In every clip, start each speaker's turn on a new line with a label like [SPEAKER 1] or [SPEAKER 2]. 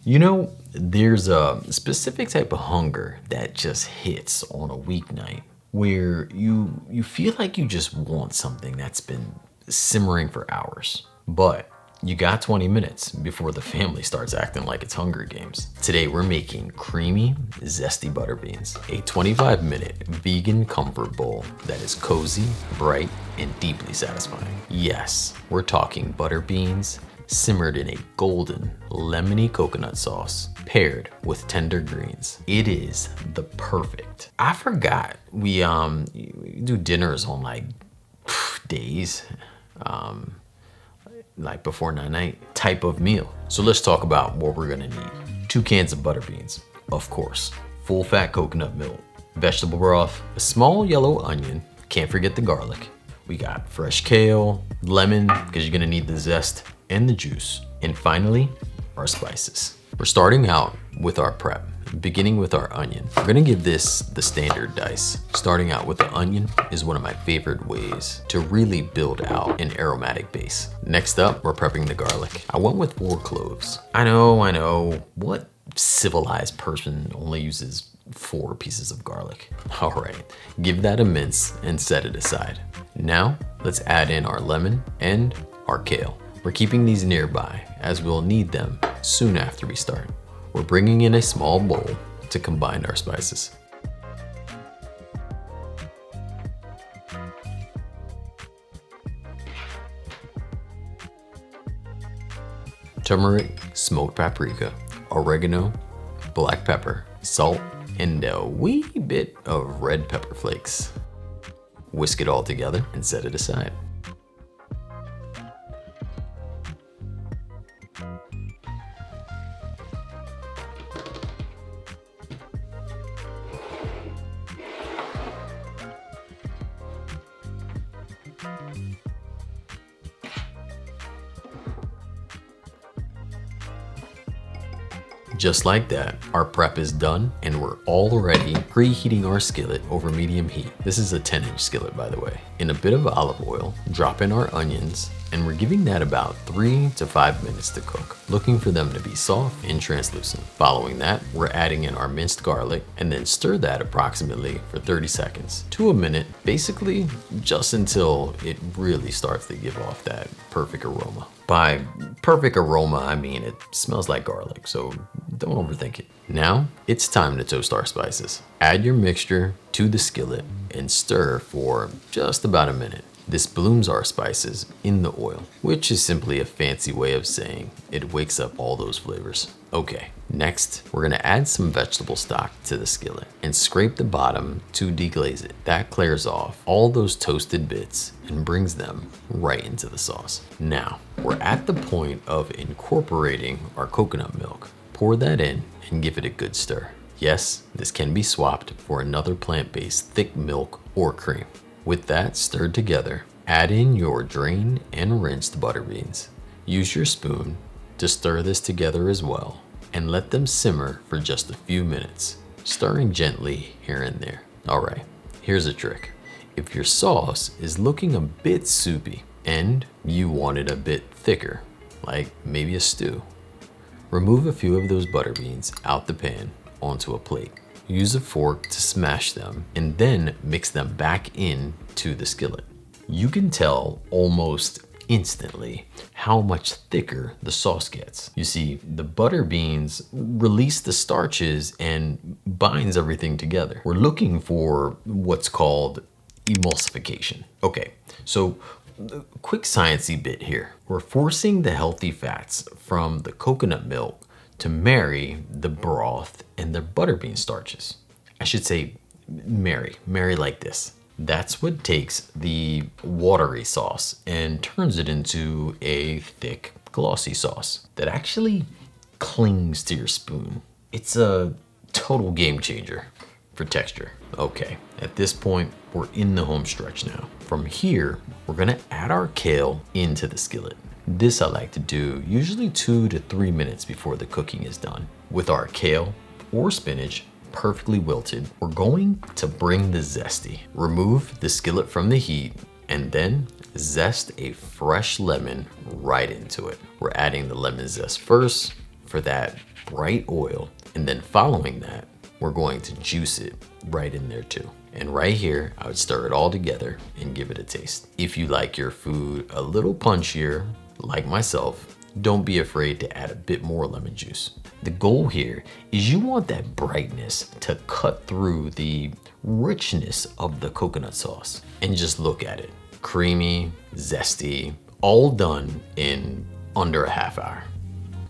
[SPEAKER 1] You know, there's a specific type of hunger that just hits on a weeknight where you feel like you just want something that's been simmering for hours. But you got 20 minutes before the family starts acting like it's Hunger Games. Today we're making creamy, zesty butter beans, a 25-minute vegan comfort bowl that is cozy, bright, and deeply satisfying. Yes, we're talking butter beans simmered in a golden, lemony coconut sauce paired with tender greens. It is the perfect. I forgot we do dinners on like days. Like before night type of meal. So let's talk about what we're gonna need. 2 cans of butter beans, of course, full fat coconut milk, vegetable broth, a small yellow onion, can't forget the garlic. We got fresh kale, lemon, because you're gonna need the zest and the juice. And finally, our spices. We're starting out with our prep, beginning with our onion. We're gonna give this the standard dice. Starting out with the onion is one of my favorite ways to really build out an aromatic base. Next up, we're prepping the garlic. I went with 4 cloves. I know. What civilized person only uses 4 pieces of garlic? All right, give that a mince and set it aside. Now, let's add in our lemon and our kale. We're keeping these nearby as we'll need them soon after we start. We're bringing in a small bowl to combine our spices. Turmeric, smoked paprika, oregano, black pepper, salt, and a wee bit of red pepper flakes. Whisk it all together and set it aside. Just like that, our prep is done and we're already preheating our skillet over medium heat. This is a 10-inch skillet, by the way. In a bit of olive oil, drop in our onions, and we're giving that about 3 to 5 minutes to cook, looking for them to be soft and translucent. Following that, we're adding in our minced garlic and then stir that approximately for 30 seconds to a minute, basically just until it really starts to give off that perfect aroma. By perfect aroma, I mean it smells like garlic, so don't overthink it. Now, it's time to toast our spices. Add your mixture to the skillet and stir for just about a minute. This blooms our spices in the oil, which is simply a fancy way of saying it wakes up all those flavors. Okay, next, we're gonna add some vegetable stock to the skillet and scrape the bottom to deglaze it. That clears off all those toasted bits and brings them right into the sauce. Now, we're at the point of incorporating our coconut milk. Pour that in and give it a good stir. Yes, this can be swapped for another plant-based thick milk or cream. With that stirred together, add in your drained and rinsed butter beans. Use your spoon to stir this together as well and let them simmer for just a few minutes, stirring gently here and there. All right, here's a trick. If your sauce is looking a bit soupy and you want it a bit thicker, like maybe a stew, remove a few of those butter beans out the pan onto a plate. Use a fork to smash them and then mix them back into the skillet. You can tell almost instantly how much thicker the sauce gets. You see, the butter beans release the starches and binds everything together. We're looking for what's called emulsification. Okay, so quick sciencey bit here. We're forcing the healthy fats from the coconut milk to marry the broth and the butterbean starches. I should say marry like this. That's what takes the watery sauce and turns it into a thick, glossy sauce that actually clings to your spoon. It's a total game changer for texture. Okay, at this point, we're in the home stretch now. From here, we're gonna add our kale into the skillet. This I like to do usually 2 to 3 minutes before the cooking is done. With our kale or spinach perfectly wilted, we're going to bring the zesty. Remove the skillet from the heat and then zest a fresh lemon right into it. We're adding the lemon zest first for that bright oil, and then following that, we're going to juice it right in there too. And right here, I would stir it all together and give it a taste. If you like your food a little punchier, like myself, don't be afraid to add a bit more lemon juice. The goal here is you want that brightness to cut through the richness of the coconut sauce. And just look at it. Creamy, zesty, all done in under a half hour.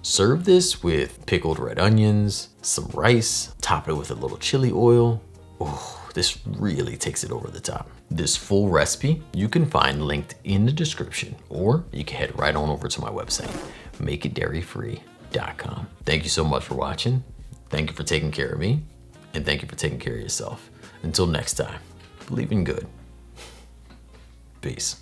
[SPEAKER 1] Serve this with pickled red onions, some rice, top it with a little chili oil. Oh, this really takes it over the top. This full recipe you can find linked in the description, or you can head right on over to my website, makeitdairyfree.com. Thank you so much for watching. Thank you for taking care of me, and thank you for taking care of yourself. Until next time, believe in good. Peace.